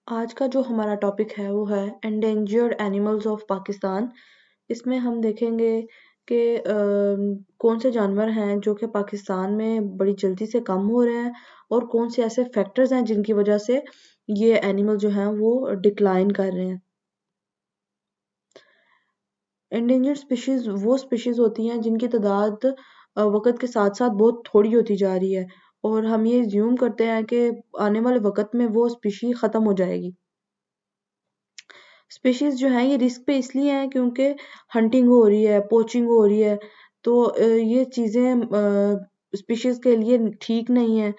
आज का जो हमारा टॉपिक है वो है एंडेंजर्ड एनिमल्स ऑफ पाकिस्तान। इसमें हम देखेंगे कि कौन से जानवर हैं जो कि पाकिस्तान में बड़ी जल्दी से कम हो रहे हैं और कौन से ऐसे फैक्टर्स हैं जिनकी वजह से ये एनिमल जो हैं वो डिक्लाइन कर रहे हैं। एंडेंजर्ड स्पीशीज वो स्पीशीज होती हैं जिनकी तादाद वक्त के साथ साथ बहुत थोड़ी होती जा रही है और हम ये ज्यूम करते हैं कि आने वाले वक्त में वो स्पीशी ख़त्म हो जाएगी। स्पीशीज जो हैं ये रिस्क पे इसलिए हैं क्योंकि हंटिंग हो रही है, पोचिंग हो रही है, तो ये चीज़ें स्पीशीज के लिए ठीक नहीं है।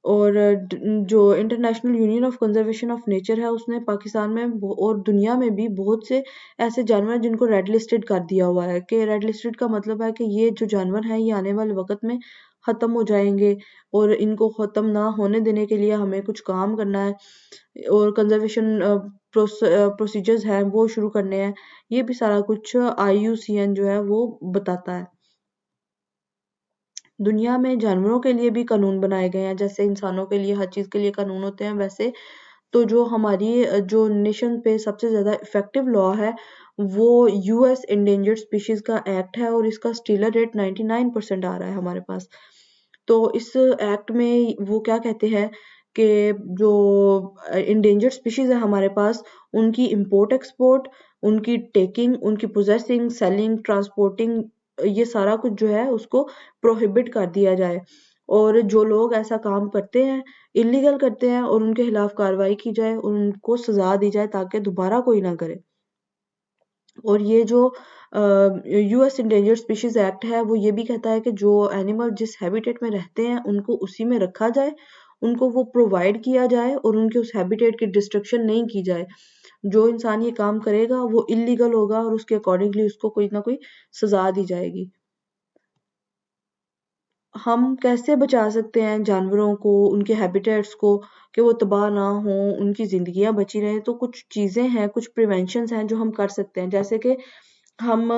और जो international union of conservation of nature है उसने पाकिस्तान में और दुनिया में भी बहुत से ऐसे जानवर हैं जिनको रेड लिस्टेड कर दिया हुआ है कि रेड लिस्टेड का मतलब है कि ये जो जानवर हैं ये आने वाले वक्त में ख़त्म हो जाएंगे और इनको ख़त्म ना होने देने के लिए हमें कुछ काम करना है और कंजर्वेशन प्रोसीजर्स हैं वो शुरू करने हैं। ये भी सारा कुछ IUCN जो है वो बताता है। दुनिया में जानवरों के लिए भी कानून बनाए गए हैं, जैसे इंसानों के लिए हर चीज़ के लिए कानून होते हैं, वैसे तो जो हमारी जो नेशन पे सबसे ज़्यादा इफ़ेक्टिव लॉ है वो US एंडेंजर्ड स्पीशीज़ का एक्ट है और इसका स्टीलर रेट 99% आ रहा है हमारे पास। तो इस एक्ट में वो क्या कहते हैं कि जो एंडेंजर्ड स्पीशीज़ है हमारे पास, उनकी इम्पोर्ट एक्सपोर्ट, उनकी टेकिंग, उनकी पोजेसिंग, सेलिंग, ट्रांसपोर्टिंग, ये सारा कुछ जो है उसको प्रोहिबिट कर दिया जाए और जो लोग ऐसा काम करते हैं, इलीगल करते हैं, और उनके खिलाफ कार्रवाई की जाए और उनको सजा दी जाए ताकि दोबारा कोई ना करे। और ये जो US एंडेंजर्ड स्पीशीज एक्ट है वो ये भी कहता है कि जो एनिमल जिस हैबिटेट में रहते हैं उनको उसी में रखा जाए, उनको वो प्रोवाइड किया जाए और उनके उस हैबिटेट की डिस्ट्रक्शन नहीं की जाए। जो इंसान ये काम करेगा वो इलीगल होगा और उसके अकॉर्डिंगली उसको कोई ना कोई सजा दी जाएगी। हम कैसे बचा सकते हैं जानवरों को, उनके हैबिटेट्स को, कि वो तबाह ना हों, उनकी ज़िंदगियाँ बची रहें? तो कुछ चीज़ें हैं, कुछ प्रिवेंशंस हैं जो हम कर सकते हैं, जैसे कि हम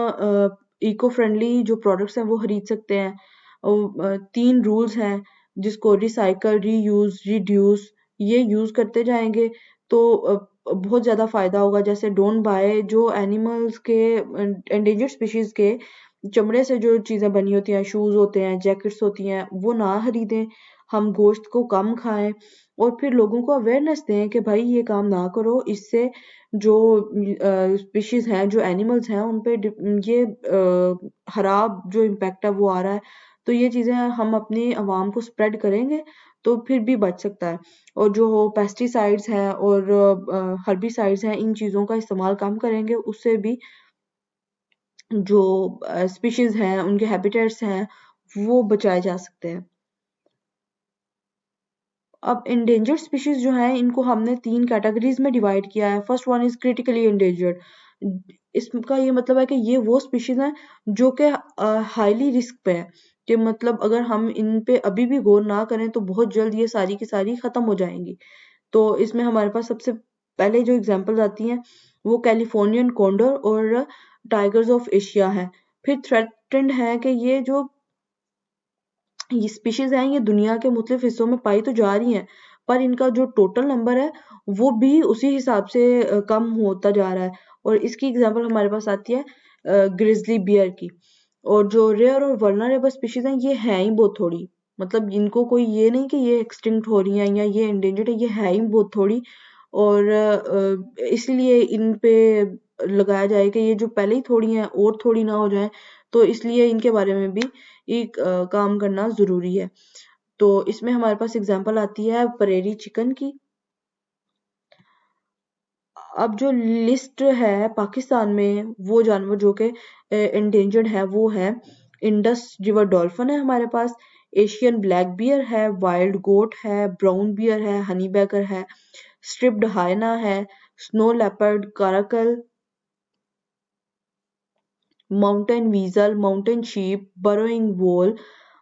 इको फ्रेंडली जो प्रोडक्ट्स हैं वो खरीद सकते हैं। 3 रूल्स हैं जिसको रिसाइकल, रीयूज़, रिड्यूस, ये यूज़ करते जाएँगे तो बहुत ज़्यादा फ़ायदा होगा। जैसे डोंट बाय, जो एनिमल्स के एंडेंजर्ड स्पीशीज़ के चमड़े से जो चीज़ें बनी होती हैं, शूज़ होते हैं, जैकेट्स होती हैं, वो ना खरीदें। हम गोश्त को कम खाएँ और फिर लोगों को अवेयरनेस दें कि भाई ये काम ना करो, इससे जो स्पीशीज़ हैं, जो एनिमल्स हैं, उन पे ये खराब जो इम्पैक्ट है वो आ रहा है। तो ये चीज़ें हम अपनी आवाम को स्प्रेड करेंगे तो फिर भी बच सकता है। और जो पेस्टिसाइड्स हैं और हर्बिसाइड्स हैं, इन चीज़ों का इस्तेमाल कम करेंगे, उससे भी जो स्पीशीज़ हैं, उनके हैबिटेट्स हैं, वो बचाए जा सकते हैं। अब एंडेंजर्ड स्पीशीज़ जो हैं, इनको हमने 3 कैटेगरीज़ में डिवाइड किया है। First one is critically endangered. इसका ये मतलब है कि ये वो स्पीशीज़ हैं जो कि हाईली रिस्क पे हैं, कि मतलब अगर हम इन पे अभी भी गौर ना करें तो बहुत जल्द ये सारी की सारी ख़त्म हो जाएँगी। तो इसमें हमारे पास सबसे पहले जो एग्ज़ाम्पल्स आती हैं वो कैलिफोर्नियन कोंडोर और टाइगर्स ऑफ एशिया हैं। फिर थ्रेटेंड है कि ये स्पीशीज़ हैं, ये दुनिया के मुख्तलिफ हिस्सों में पाई तो जा रही हैं, पर इनका जो टोटल नंबर है वो भी उसी हिसाब से कम होता जा रहा है। और इसकी एग्जांपल हमारे पास आती है ग्रिजली बियर की। और जो रेयर और वल्नरेबल स्पीशीज़ हैं ये हैं ही बहुत थोड़ी, मतलब इनको कोई ये नहीं कि ये एक्सटिंक्ट हो रही हैं या ये एंडेंजर्ड है, ये है ही बहुत थोड़ी। और इसलिए इन पे लगाया जाए कि ये जो पहले ही थोड़ी हैं और थोड़ी ना हो जाएं, तो इसलिए इनके बारे में भी एक काम करना ज़रूरी है। तो इसमें हमारे पास एग्जांपल आती है परेरी चिकन की। अब जो लिस्ट है पाकिस्तान में वो जानवर जो कि एंडेंजर्ड है वो है इंडस रिवर डॉल्फिन है हमारे पास, एशियन ब्लैक बियर है, वाइल्ड गोट है, ब्राउन बियर है, हनी बैगर है, स्ट्रिप्ड हाइना है, snow leopard, caracal, mountain weasel, mountain sheep, burrowing vole,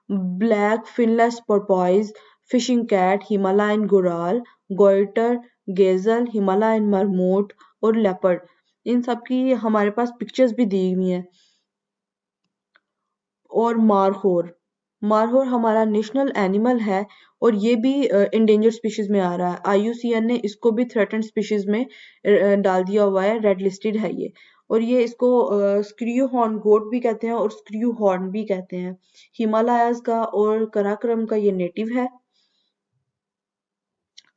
black finless porpoise, fishing cat, Himalayan goral, goitre, gazelle, Himalayan marmot और leopard. इन सब की हमारे पास पिक्चर्स भी दी हुई हैं। और मारहोर, मारहोर हमारा नेशनल एनिमल है और ये भी इंडेंजर स्पीशीज में आ रहा है। IUCN ने इसको भी थ्रेटन्ड स्पीशीज में डाल दिया हुआ है, रेड लिस्टेड है ये। और ये इसको स्क्रू हॉर्न गोट भी कहते हैं और स्क्रू हॉर्न भी कहते हैं। हिमालयाज का और कराकोरम का ये नेटिव है।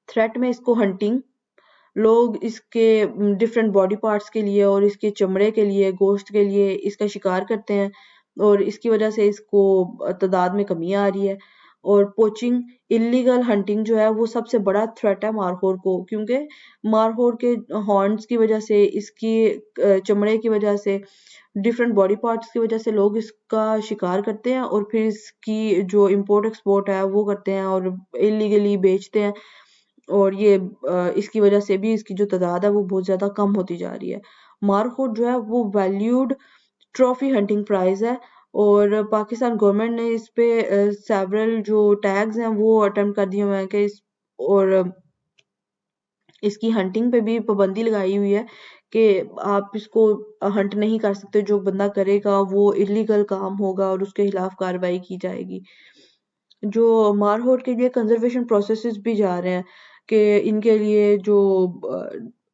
थ्रेट में इसको हंटिंग, लोग इसके डिफरेंट बॉडी पार्ट्स के लिए और इसके चमड़े के लिए, गोश्त के लिए इसका शिकार करते हैं और इसकी वजह से इसको तादाद में कमी आ रही है। और पोचिंग, इलीगल हंटिंग जो है वो सबसे बड़ा थ्रेट है मारहोर को, क्योंकि मारहोर के हॉर्न्स की वजह से, इसकी चमड़े की वजह से, डिफरेंट बॉडी पार्ट्स की वजह से लोग इसका शिकार करते हैं और फिर इसकी जो इम्पोर्ट एक्सपोर्ट है वो करते हैं और इलीगली बेचते हैं। और ये इसकी वजह से भी इसकी जो तादाद है वो बहुत ज़्यादा कम होती जा रही है। मारखोट जो है वो वैल्यूड ट्रॉफी हंटिंग प्राइज है और पाकिस्तान गवर्नमेंट ने इस पे सेवरल जो टैग्स हैं वो अटेम्प्ट कर दिए हुए हैं कि और इसकी हंटिंग पे भी पाबंदी लगाई हुई है कि आप इसको हंट नहीं कर सकते। जो बंदा करेगा वो इलीगल काम होगा और उसके खिलाफ कार्रवाई की जाएगी। जो मारहोर के लिए कंजर्वेशन प्रोसेसेस भी जा रहे हैं कि इनके लिए जो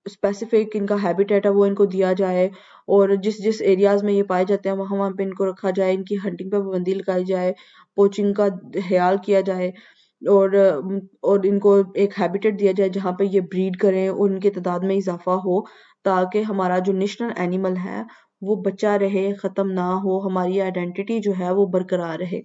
स्पेसिफिक इनका हैबिटेट है वो इनको दिया जाए और जिस जिस एरियाज में ये पाए जाते हैं वहाँ वहाँ पे इनको रखा जाए, इनकी हंटिंग पे पाबंदी लगाई जाए, पोचिंग का ख्याल किया जाए और इनको एक हैबिटेट दिया जाए जहाँ पे ये ब्रीड करें और उनकी तादाद में इजाफा हो, ताकि हमारा जो नेशनल एनिमल है वो बचा रहे, ख़त्म ना हो, हमारी आइडेंटिटी जो है वो बरकरार रहे।